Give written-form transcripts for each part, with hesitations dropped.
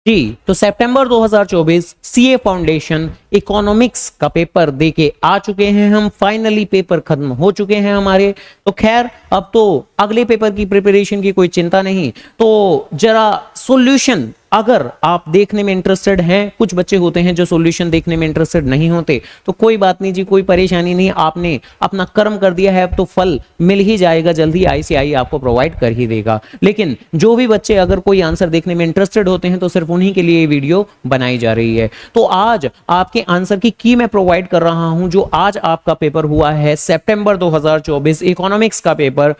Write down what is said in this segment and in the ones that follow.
जी, तो सितंबर 2024 CA foundation economics का paper देके आ चुके हैं हम। फाइनली पेपर खत्म हो चुके हैं हमारे। तो खैर अब तो अगले पेपर की प्रिपरेशन की कोई चिंता नहीं। तो जरा सॉल्यूशन अगर आप देखने में इंटरेस्टेड हैं, कुछ बच्चे होते हैं जो सॉल्यूशन देखने में इंटरेस्टेड नहीं होते, तो कोई बात नहीं जी, कोई परेशानी नहीं। आपने अपना कर्म कर दिया है, अब तो फल मिल ही जाएगा, जल्दी आईसीआई आपको प्रोवाइड कर ही देगा। लेकिन जो भी बच्चे अगर कोई आंसर देखने में इंटरेस्टेड होते हैं तो सिर्फ उन्हीं के लिए ये वीडियो बनाई जा रही है। तो आज आपके आंसर की की मैं प्रोवाइड कर रहा हूं। जो आज आपका पेपर हुआ है सितंबर 2024 इकोनॉमिक्स का पेपर,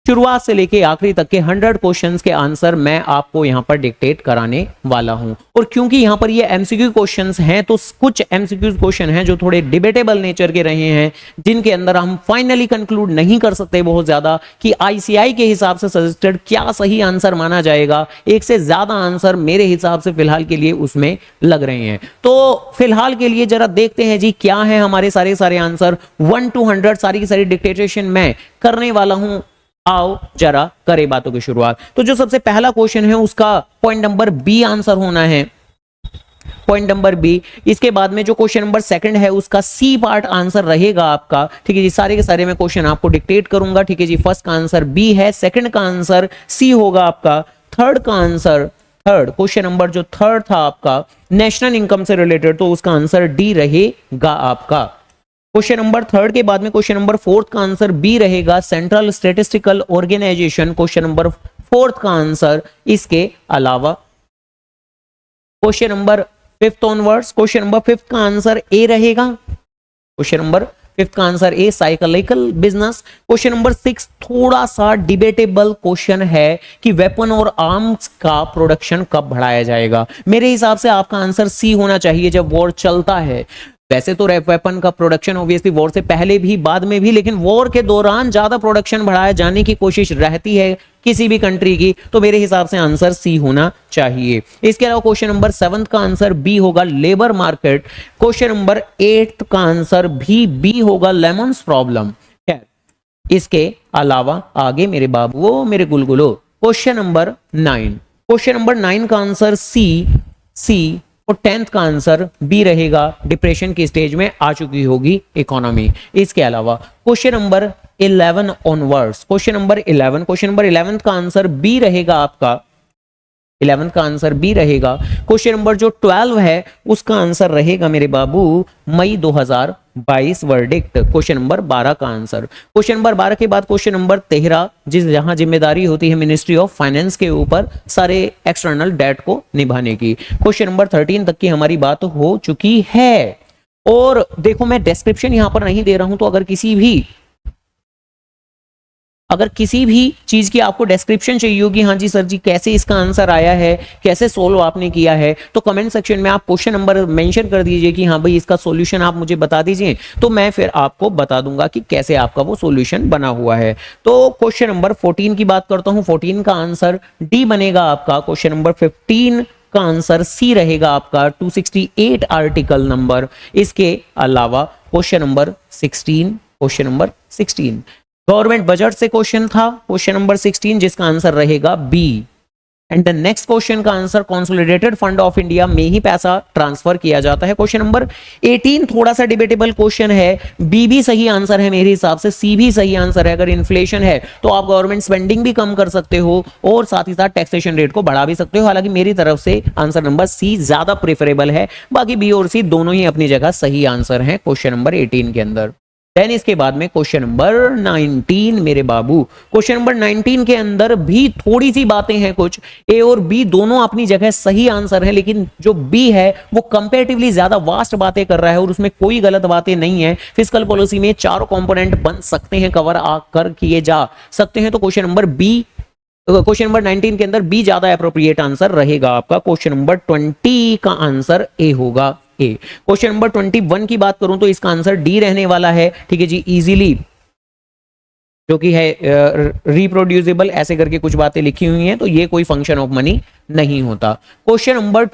शुरुआत से लेके आखिरी तक के 100 क्वेश्चंस के आंसर मैं आपको यहां पर डिक्टेट कराने वाला हूं। और क्योंकि यहां पर ये एमसीक्यू क्वेश्चंस हैं, तो कुछ एमसीक्यू क्वेश्चन हैं जो थोड़े डिबेटेबल नेचर के रहे हैं, जिनके अंदर हम फाइनली कंक्लूड नहीं कर सकते बहुत ज्यादा कि आईसीआई के हिसाब से सजेस्टेड क्या सही आंसर माना जाएगा। एक से ज्यादा आंसर मेरे हिसाब से फिलहाल के लिए उसमें लग रहे हैं। तो फिलहाल के लिए जरा देखते हैं जी क्या है हमारे सारे आंसर। 1 to 100 सारी की सारी डिक्टेटेशन मैं करने वाला हूं। आओ जरा करें बातों की शुरुआत। तो जो सबसे पहला क्वेश्चन है उसका पॉइंट नंबर बी आंसर होना है, पॉइंट नंबर बी। इसके बाद में जो क्वेश्चन नंबर सेकंड है उसका सी पार्ट आंसर रहेगा आपका। ठीक है जी, सारे के सारे मैं क्वेश्चन आपको डिक्टेट करूंगा। ठीक है जी, फर्स्ट का आंसर बी है, सेकंड का आंसर सी होगा आपका, थर्ड का आंसर, थर्ड क्वेश्चन नंबर जो थर्ड था आपका नेशनल इनकम से रिलेटेड, तो उसका आंसर डी रहेगा आपका। क्वेश्चन नंबर थर्ड के बाद में क्वेश्चन नंबर फोर्थ का आंसर बी रहेगा, central statistical organisation, question number fourth का आंसर। इसके अलावा question number fifth onwards, question number fifth का आंसर ए रहेगा, क्वेश्चन नंबर फिफ्थ का answer A, cyclical business. Question number six थोड़ा सा डिबेटेबल क्वेश्चन है कि वेपन और आर्म्स का प्रोडक्शन कब बढ़ाया जाएगा। मेरे हिसाब से आपका आंसर सी होना चाहिए जब वॉर चलता है। वैसे तो वेपन का प्रोडक्शन ऑब्वियसली वॉर से पहले भी बाद में भी, लेकिन वॉर के दौरान ज्यादा प्रोडक्शन बढ़ाया जाने की कोशिश रहती है किसी भी कंट्री की, तो मेरे हिसाब से आंसर सी होना चाहिए। इसके अलावा क्वेश्चन नंबर 7 का आंसर बी होगा, लेबर मार्केट। क्वेश्चन नंबर 8 का आंसर भी बी होगा, लेमन्स प्रॉब्लम। इसके अलावा आगे मेरे बाबू मेरे गुलगुलो, क्वेश्चन नंबर 9, क्वेश्चन नंबर 9 का आंसर सी और 10th का आंसर बी रहेगा, डिप्रेशन की स्टेज में आ चुकी होगी इकोनॉमी। इसके अलावा question number 11 onwards, question number 11 का आंसर बी रहेगा आपका, 11 का आंसर बी रहेगा। क्वेश्चन नंबर जो 12 है उसका आंसर रहेगा मेरे बाबू मई 2022 वर्डिक्ट, क्वेश्चन नंबर 12 का आंसर। क्वेश्चन नंबर 12 के बाद क्वेश्चन नंबर 13, जहां जिम्मेदारी होती है मिनिस्ट्री ऑफ फाइनेंस के ऊपर सारे एक्सटर्नल डेट को निभाने की। क्वेश्चन नंबर 13 तक की हमारी बात हो चुकी है। और देखो मैं डिस्क्रिप्शन यहां पर नहीं दे रहा हूं, तो अगर किसी भी चीज की आपको डिस्क्रिप्शन चाहिए होगी, हाँ जी सर जी कैसे इसका आंसर आया है, कैसे सोल्व आपने किया है, तो कमेंट सेक्शन में आप क्वेश्चन नंबर मेंशन कर दीजिए कि हाँ भाई इसका सॉल्यूशन आप मुझे बता दीजिए, तो मैं फिर आपको बता दूंगा कि कैसे आपका वो सॉल्यूशन बना हुआ है। तो क्वेश्चन नंबर 14 की बात करता हूं, 14 का आंसर डी बनेगा आपका। क्वेश्चन नंबर 15 का आंसर सी रहेगा आपका, 268 आर्टिकल नंबर। इसके अलावा क्वेश्चन नंबर 16 गवर्नमेंट बजट से क्वेश्चन था, क्वेश्चन नंबर 16 जिसका आंसर रहेगा B. And the next question का answer consolidated fund of India में ही पैसा ट्रांसफर किया जाता है। क्वेश्चन नंबर 18 थोड़ा सा डिबेटेबल क्वेश्चन है, बी भी सही आंसर है मेरे हिसाब से, सी भी सही आंसर है। अगर इन्फ्लेशन है तो आप गवर्नमेंट स्पेंडिंग भी कम कर सकते हो और साथ ही साथ टैक्सेशन रेट को बढ़ा भी सकते हो। हालांकि मेरी तरफ से आंसर नंबर सी ज्यादा प्रेफरेबल है, बाकी बी और सी दोनों ही अपनी जगह सही आंसर है क्वेश्चन नंबर 18 के अंदर। देन इसके बाद में क्वेश्चन नंबर 19 मेरे बाबू, क्वेश्चन नंबर 19 के अंदर भी थोड़ी सी बातें हैं, कुछ ए और बी दोनों अपनी जगह सही आंसर है, लेकिन जो बी है वो कंपैरेटिवली ज्यादा वास्ट बातें कर रहा है और उसमें कोई गलत बातें नहीं है। फिस्कल पॉलिसी में चारों कंपोनेंट बन सकते हैं, कवर आकर किए जा सकते हैं। तो क्वेश्चन नंबर 19 के अंदर बी ज्यादा एप्रोप्रिएट आंसर रहेगा आपका। क्वेश्चन नंबर 20 का आंसर ए होगा, ए। क्वेश्चन नंबर 21 की बात करूं तो इसका आंसर डी रहने वाला है। ठीक है जी, इजीली जो कि है रिप्रोड्यूसिबल ऐसे करके कुछ बातें लिखी हुई हैं, तो ये कोई फंक्शन ऑफ मनी नहीं होता। क्वेश्चन नंबर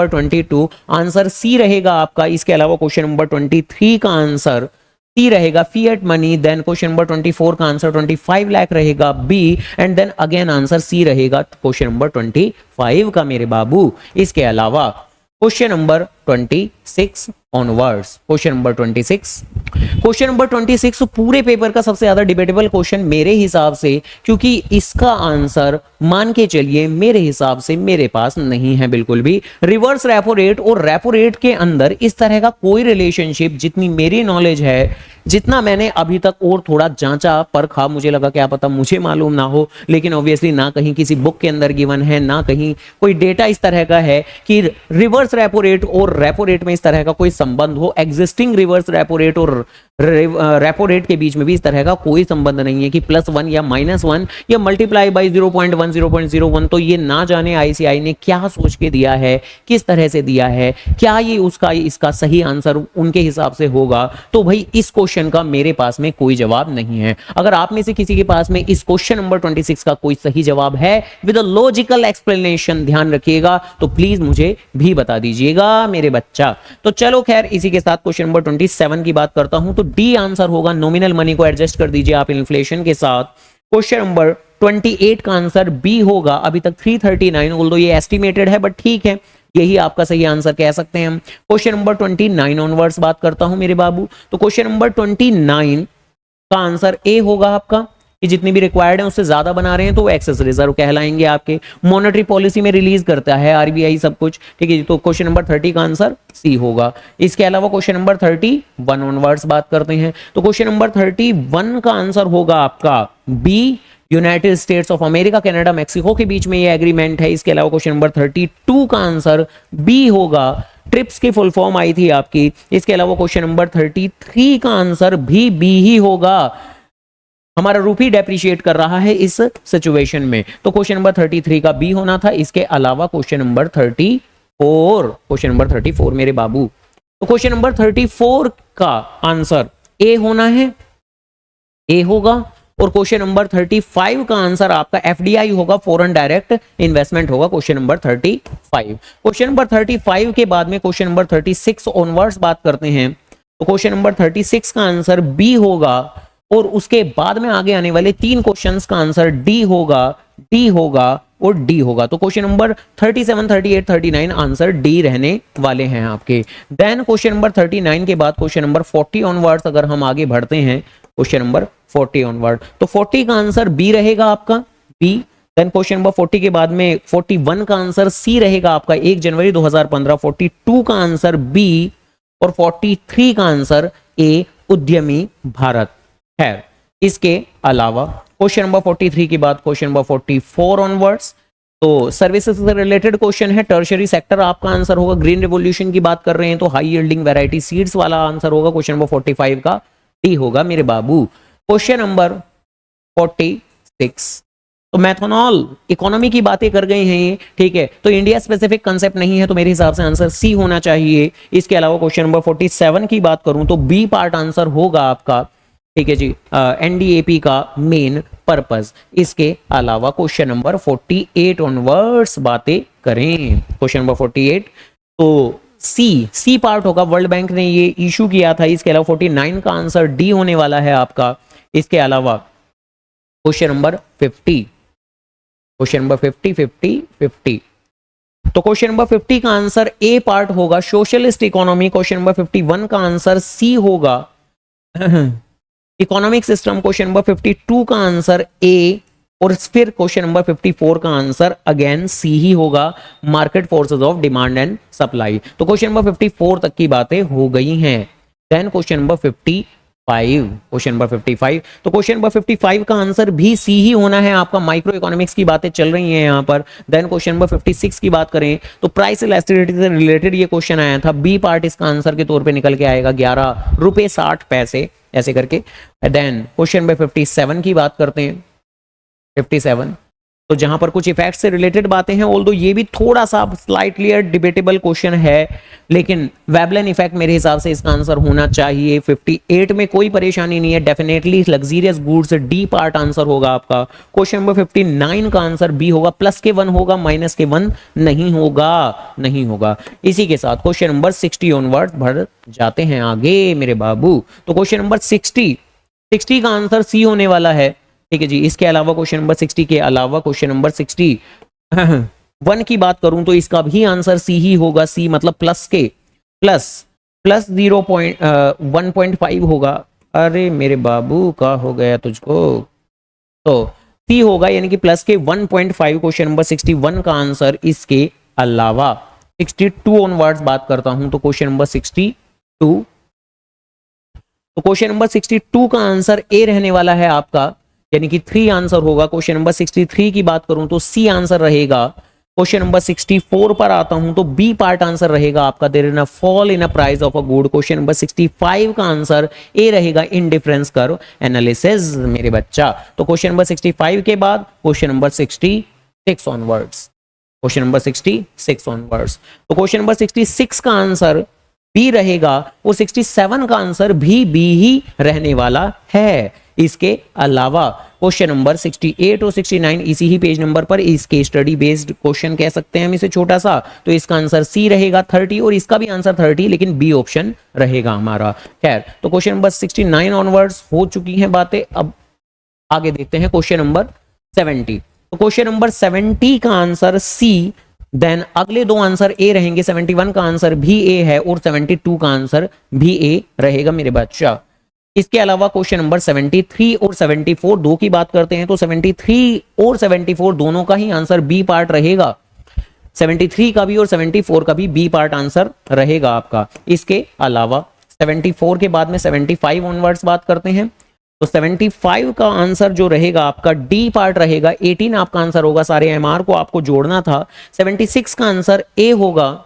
22 आंसर सी रहेगा आपका। इसके अलावा क्वेश्चन नंबर 23 का आंसर सी रहेगा fiat money. Then question number 24 का आंसर 25 लाख रहेगा B. And then again answer C रहेगा क्वेश्चन नंबर 25 का मेरे बाबू। इसके अलावा question number 26 onwards, question number 26 पूरे पेपर का सबसे ज्यादा डिबेटेबल क्वेश्चन मेरे हिसाब से, क्योंकि इसका आंसर मान के चलिए मेरे हिसाब से मेरे पास नहीं है बिल्कुल भी। रिवर्स रेपो रेट और रेपो रेट के अंदर इस तरह का कोई रिलेशनशिप, जितनी मेरी नॉलेज है, जितना मैंने अभी तक और थोड़ा जांचा परखा, मुझे लगा क्या पता मुझे मालूम ना हो, लेकिन ऑब्वियसली ना कहीं किसी बुक के अंदर गिवन है, ना कहीं कोई डेटा इस तरह का है कि रिवर्स रेपो रेट और रेपो रेट में इस तरह का कोई संबंध हो। एग्जिस्टिंग रिवर्स रेपो रेट और रेपो रेट के बीच में भी इस तरह का कोई संबंध नहीं है कि +1 या -1 या मल्टीप्लाई बाई 0.1 0.01। तो ये ना जाने आईसीआई ने क्या सोच के दिया है, किस तरह से दिया है, क्या ये उसका इसका सही आंसर उनके हिसाब से होगा। तो भाई इस क्वेश्चन का मेरे पास में कोई जवाब नहीं है। अगर आप में से किसी के पास में इस क्वेश्चन नंबर 26 का कोई सही जवाब है विद अ लॉजिकल एक्सप्लेनेशन, ध्यान रखिएगा, तो प्लीज मुझे भी बता दीजिएगा मेरे बच्चा। तो चलो खैर, इसी के साथ क्वेश्चन नंबर 27 की बात करता हूं। तो डी आंसर होगा। नॉमिनल मनी को एडजस्ट कर दीजिए आप इन्फ्लेशन के साथ। क्वेश्चन नंबर 28 का आंसर बी होगा। अभी तक 339, ऑल्दो ये एस्टिमेटेड है बट ठीक है, यही आपका सही आंसर कह सकते हैं हम। क्वेश्चन नंबर 29 ऑनवर्ड्स बात करता हूं मेरे बाबू। तो क्वेश्चन नंबर 29 का आंसर ए होगा आपका, कि जितनी भी रिक्वायर्ड है उससे ज्यादा बना रहे हैं तो एक्सेस रिजर्व कहलाएंगे आपके। मॉनेटरी पॉलिसी में रिलीज करता है आरबीआई सब कुछ, ठीक है। तो क्वेश्चन नंबर 30 का आंसर सी होगा। इसके अलावा क्वेश्चन नंबर 31 ऑनवर्ड्स बात करते हैं। तो क्वेश्चन नंबर 31 का आंसर होगा आपका B. United States of America, Canada, Mexico के बीच में ये एग्रीमेंट है। इसके अलावा क्वेश्चन नंबर 32 का आंसर बी होगा। ट्रिप्स की फुल फॉर्म आई थी आपकी। इसके अलावा क्वेश्चन नंबर 33 का आंसर भी बी ही होगा। हमारा रूपी डेप्रिशिएट कर रहा है इस सिचुएशन में, तो क्वेश्चन नंबर 33 का बी होना था। इसके अलावा क्वेश्चन नंबर 34 मेरे बाबू। तो क्वेश्चन नंबर 34 का आंसर ए होना है, ए होगा। और क्वेश्चन नंबर 35 का आंसर आपका एफडीआई होगा, फॉरेन डायरेक्ट इन्वेस्टमेंट होगा, क्वेश्चन नंबर 35। क्वेश्चन नंबर 35 के बाद में क्वेश्चन नंबर 36 ऑनवर्ड्स बात करते हैं। तो क्वेश्चन नंबर 36 का आंसर बी होगा। और उसके बाद में आगे आने वाले 3 क्वेश्चंस का आंसर डी होगा, डी होगा और डी होगा। तो क्वेश्चन नंबर 37, 38, 39 आंसर डी रहने वाले हैं आपके। देन क्वेश्चन नंबर 39 के बाद क्वेश्चन नंबर 40 ऑनवर्ड्स अगर हम आगे बढ़ते हैं, क्वेश्चन नंबर 40 ऑनवर्ड, तो 40 का आंसर बी रहेगा आपका, बी। देन क्वेश्चन नंबर 40 के बाद में 41 का आंसर सी रहेगा आपका, 1 जनवरी 2015। 42 का आंसर बी और 43 का आंसर ए, उद्यमी भारत। खैर, इसके अलावा क्वेश्चन नंबर 43 के बाद क्वेश्चन नंबर 44 ऑनवर्ड्स, तो सर्विसेज से रिलेटेड क्वेश्चन है। टर्शियरी सेक्टर आपका आंसर होगा। ग्रीन रिवॉल्यूशन की बात कर रहे हैं तो हाई यील्डिंग वैरायटी सीड्स वाला आंसर होगा, क्वेश्चन नंबर 45 का डी होगा मेरे बाबू। क्वेश्चन नंबर 46, तो मैथनॉल इकोनॉमी की बातें कर गए हैं ये, ठीक है। तो इंडिया स्पेसिफिक कंसेप्ट नहीं है, तो मेरे हिसाब से आंसर सी होना चाहिए। इसके अलावा क्वेश्चन नंबर 47 की बात करूं तो बी पार्ट आंसर होगा आपका, ठीक है जी, एनडीएपी का मेन पर्पस। इसके अलावा क्वेश्चन नंबर 48 ऑनवर्ड्स बातें करें। क्वेश्चन नंबर 48 तो सी पार्ट होगा, वर्ल्ड बैंक ने ये इशू किया था। इसके अलावा 49 का आंसर डी होने वाला है आपका। इसके अलावा क्वेश्चन नंबर 50, क्वेश्चन नंबर 50 तो क्वेश्चन नंबर 50 का आंसर ए पार्ट होगा, सोशलिस्ट इकोनॉमी। क्वेश्चन नंबर 51 का आंसर सी होगा, इकोनॉमिक सिस्टम। क्वेश्चन नंबर 52 का आंसर ए और फिर क्वेश्चन नंबर 54 का आंसर अगेन सी ही होगा, market forces of demand and supply. तो क्वेश्चन नंबर 54 तक की बातें हो गई हैं। Then question number 55, question number 55, तो क्वेश्चन नंबर 55 का आंसर भी सी ही होना है आपका। माइक्रो इकोनॉमिक्स की बातें चल रही हैं यहाँ पर। देन क्वेश्चन नंबर 56 की बात करें तो प्राइस इलास्टिसिटी से रिलेटेड ये क्वेश्चन आया था, बी पार्ट इसका आंसर के तौर पे निकल के आएगा, 11 रुपए 60 पैसे ऐसे करके। देन क्वेश्चन नंबर 57 की बात करते हैं, 57 तो जहां पर कुछ इफेक्ट से रिलेटेड बातें हैं, ऑल्दो ये भी थोड़ा सा स्लाइटली डिबेटेबल क्वेश्चन है, लेकिन वेबलन इफेक्ट मेरे हिसाब से इसका आंसर होना चाहिए। 58 में कोई परेशानी नहीं है, definitely luxurious goods D part answer होगा आपका। क्वेश्चन नंबर 59 का आंसर बी होगा, प्लस के 1 होगा, माइनस के 1 नहीं होगा, नहीं होगा। इसी के साथ क्वेश्चन नंबर 60 ऑनवर्ड बढ़ जाते हैं आगे मेरे बाबू। तो क्वेश्चन नंबर 60 का आंसर सी होने वाला है, ठीक है जी। इसके अलावा क्वेश्चन नंबर 60 के अलावा क्वेश्चन नंबर 61 की बात करूं तो इसका भी आंसर सी ही होगा। सी मतलब प्लस के प्लस 1.5 होगा। अरे मेरे बाबू का हो गया तुझको, तो सी होगा यानी कि प्लस के 1.5 क्वेश्चन नंबर 61 का आंसर। इसके अलावा 62 ऑनवर्ड्स बात करता हूं तो क्वेश्चन नंबर 62, तो क्वेश्चन नंबर 62 का आंसर ए रहने वाला है आपका, यानी कि 3 आंसर होगा। क्वेश्चन नंबर 63 की बात करूं तो सी आंसर रहेगा। क्वेश्चन नंबर 64 पर आता हूं तो बी पार्ट आंसर रहेगा आपका, there is a fall in a price of a good. Question number 65 का आंसर ए रहेगा, इंडिफरेंस कर्व एनालिसिस मेरे बच्चा। तो क्वेश्चन नंबर 65 के बाद question number 66 onwards, question number 66 onwards. तो क्वेश्चन नंबर 66 का आंसर बी रहेगा और 67 का आंसर भी बी ही रहने वाला है। इसके अलावा क्वेश्चन नंबर 68 और 69 इसी ही पेज नंबर पर इसके स्टडी बेस्ड क्वेश्चन कह सकते हैं हम इसे, छोटा सा, तो इसका आंसर सी रहेगा 30 और इसका भी आंसर 30, लेकिन बी ऑप्शन रहेगा हमारा। खैर, तो क्वेश्चन नंबर 69 ऑनवर्ड्स हो चुकी हैं बातें। अब आगे देखते हैं क्वेश्चन नंबर 70। तो क्वेश्चन नंबर 70 का आंसर सी, देन अगले दो आंसर ए रहेंगे। 71 का आंसर भी ए है और 72 का आंसर भी ए रहेगा मेरे बच्चा। इसके अलावा क्वेश्चन नंबर 73 और 74 दो की बात करते हैं तो 73 और 74 दोनों का ही आंसर बी पार्ट रहेगा। 73 का भी और 74 का भी बी पार्ट आंसर रहेगा आपका। इसके अलावा 74 के बाद में 75 ऑनवर्ड्स बात करते हैं तो 75 का आंसर जो रहेगा आपका डी पार्ट रहेगा। 18 आपका आंसर होगा, सारे एमआर को आपको जोड़ना था। 76 का आंसर ए होगा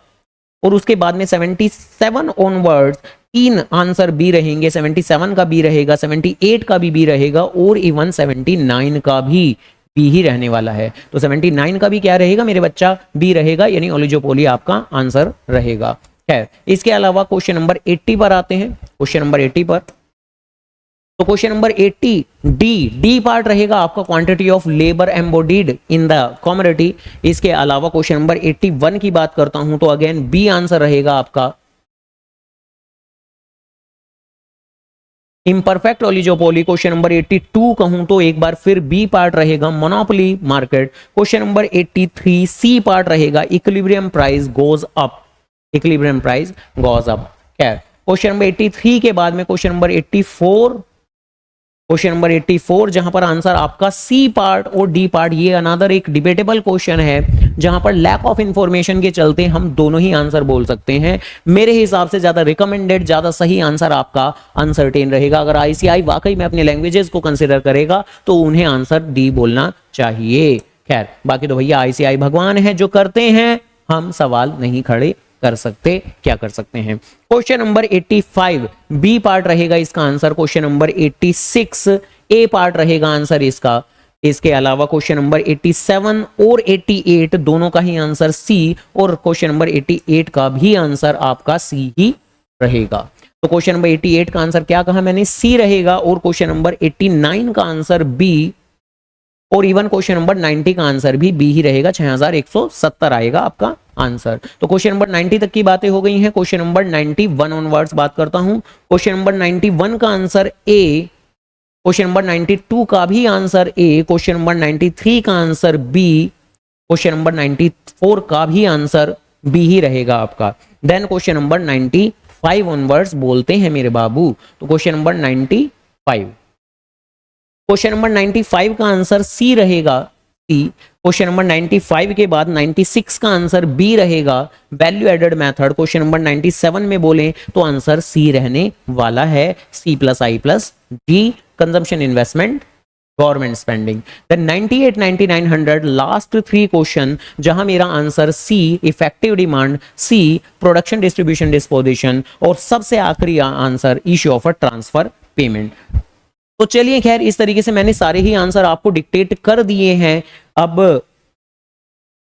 और उसके बाद में 77 ऑनवर्ड्स 3 आंसर बी रहेंगे। 77 का बी रहेगा, 78 का भी बी रहेगा और इवन 79 का भी बी ही रहने वाला है। तो 79 का भी क्या रहेगा मेरे बच्चा, बी रहेगा, यानी ओलिगोपोली आपका आंसर रहेगा। खैर, इसके अलावा क्वेश्चन नंबर 80 पर आते हैं। क्वेश्चन नंबर 80 पर, तो क्वेश्चन नंबर 80 डी पार्ट रहेगा आपका, quantity of labour embodied in the commodity. इसके अलावा क्वेश्चन नंबर 81 की बात करता हूं तो अगेन बी आंसर रहेगा आपका। इम्परफेक्ट ओलिगोपोली क्वेश्चन नंबर 82 कहूं तो एक बार फिर बी पार्ट रहेगा, monopoly market. Question number 83 C part रहेगा, equilibrium price goes up, equilibrium price goes up. खैर, क्वेश्चन नंबर 83 के बाद में क्वेश्चन नंबर 84, क्वेश्चन नंबर 84 जहां पर आंसर आपका सी पार्ट और डी पार्ट, ये अनदर एक डिबेटेबल क्वेश्चन है जहां पर लैक ऑफ इंफॉर्मेशन के चलते हम दोनों ही आंसर बोल सकते हैं। मेरे हिसाब से ज्यादा रिकमेंडेड, ज्यादा सही आंसर आपका अनसर्टेन रहेगा। अगर आईसीआई वाकई में अपने लैंग्वेजेस को कंसिडर करेगा तो उन्हें आंसर डी बोलना चाहिए। खैर, बाकी तो भैया आईसीआई भगवान है, जो करते हैं हम सवाल नहीं खड़े कर सकते, क्या कर सकते हैं। क्वेश्चन नंबर 85 बी पार्ट रहेगा इसका आंसर। क्वेश्चन नंबर 86 ए पार्ट रहेगा आंसर इसका। इसके अलावा क्वेश्चन नंबर 87 और 88 दोनों का ही आंसर सी और क्वेश्चन नंबर 88 का भी आंसर आपका सी ही रहेगा। तो क्वेश्चन नंबर 88 का आंसर क्या कहा मैंने, सी रहेगा और क्वेश्चन नंबर 89 का आंसर बी और इवन क्वेश्चन नंबर 90 का आंसर भी बी ही रहेगा। 6170 आएगा आपका आंसर। तो क्वेश्चन नंबर 90 तक की बातें हो गई हैं। क्वेश्चन नंबर 91 ऑनवर्ड्स बात करता हूं। क्वेश्चन नंबर 91 का आंसर ए, क्वेश्चन नंबर 92 का भी आंसर ए, क्वेश्चन नंबर 93 का आंसर बी, क्वेश्चन नंबर 94 का भी आंसर बी ही रहेगा आपका। देन क्वेश्चन नंबर 95 ऑनवर्ड्स बोलते हैं मेरे बाबू। तो क्वेश्चन नंबर 95, क्वेश्चन नंबर 95 का आंसर सी रहेगा, सी। क्वेश्चन नंबर 95 के बाद 96 का आंसर बी रहेगा, value added method. Question number 97 में बोले तो आंसर सी रहने वाला है, C plus I plus D, consumption investment government spending. Then 98 99 100 last 3 question जहां मेरा answer C effective demand, C production distribution disposition और सबसे आखिरी answer issue of a transfer payment. तो चलिए खैर, इस तरीके से मैंने सारे ही आंसर आपको डिक्टेट कर दिए हैं। अब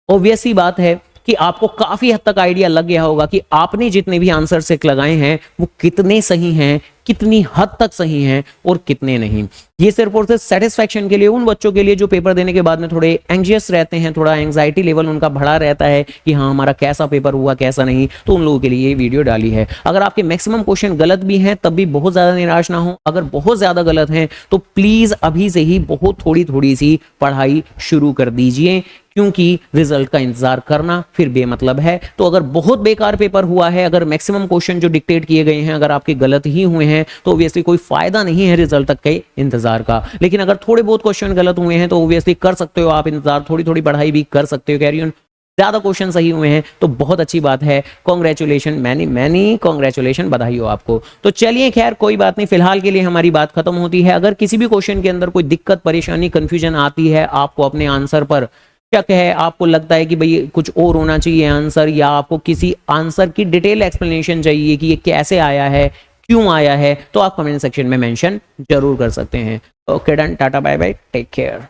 ऑब्वियस सी बात है कि आपको काफी हद तक आइडिया लग गया होगा कि आपने जितने भी आंसर से लगाए हैं वो कितने सही हैं, कितनी हद तक सही हैं और कितने नहीं। ये सिर्फ और सिर्फ सेटिस्फैक्शन के लिए, उन बच्चों के लिए जो पेपर देने के बाद में थोड़े एंग्जियस रहते हैं, थोड़ा एंग्जाइटी लेवल उनका बढ़ा रहता है कि हाँ हमारा कैसा पेपर हुआ कैसा नहीं, तो उन लोगों के लिए ये वीडियो डाली है। अगर आपके मैक्सिमम क्वेश्चन गलत भी हैं तब भी बहुत ज्यादा निराश ना हो, अगर बहुत ज्यादा गलत हैं तो प्लीज अभी से ही बहुत थोड़ी थोड़ी सी पढ़ाई शुरू कर दीजिए, क्योंकि रिजल्ट का इंतजार करना फिर बेमतलब है। तो अगर बहुत बेकार पेपर हुआ है, अगर मैक्सिमम क्वेश्चन जो डिक्टेट किए गए हैं अगर आपके गलत ही हुए हैं, तो ऑब्वियसली कोई फायदा नहीं है रिजल्ट तक के इंतजार का। लेकिन अगर थोड़े बहुत क्वेश्चन गलत हुए हैं तो ऑब्वियसली कर सकते हो आप इंतजार, थोड़ी थोड़ी पढ़ाई भी कर सकते हो, कैरी ऑन। ज्यादा क्वेश्चन सही हुए हैं तो बहुत अच्छी बात है, कॉन्ग्रेचुलेशन, मैनी कॉन्ग्रेचुलेशन, बधाई हो आपको। तो चलिए खैर कोई बात नहीं, फिलहाल के लिए हमारी बात खत्म होती है। अगर किसी भी क्वेश्चन के अंदर कोई दिक्कत परेशानी कंफ्यूजन आती है, आपको अपने आंसर पर शक है, आपको लगता है कि भाई कुछ और होना चाहिए आंसर, या आपको किसी आंसर की डिटेल एक्सप्लेनेशन चाहिए कि ये कैसे आया है, क्यों आया है, तो आप कमेंट सेक्शन में मेंशन जरूर कर सकते हैं। Okay done, tata bye bye, take care.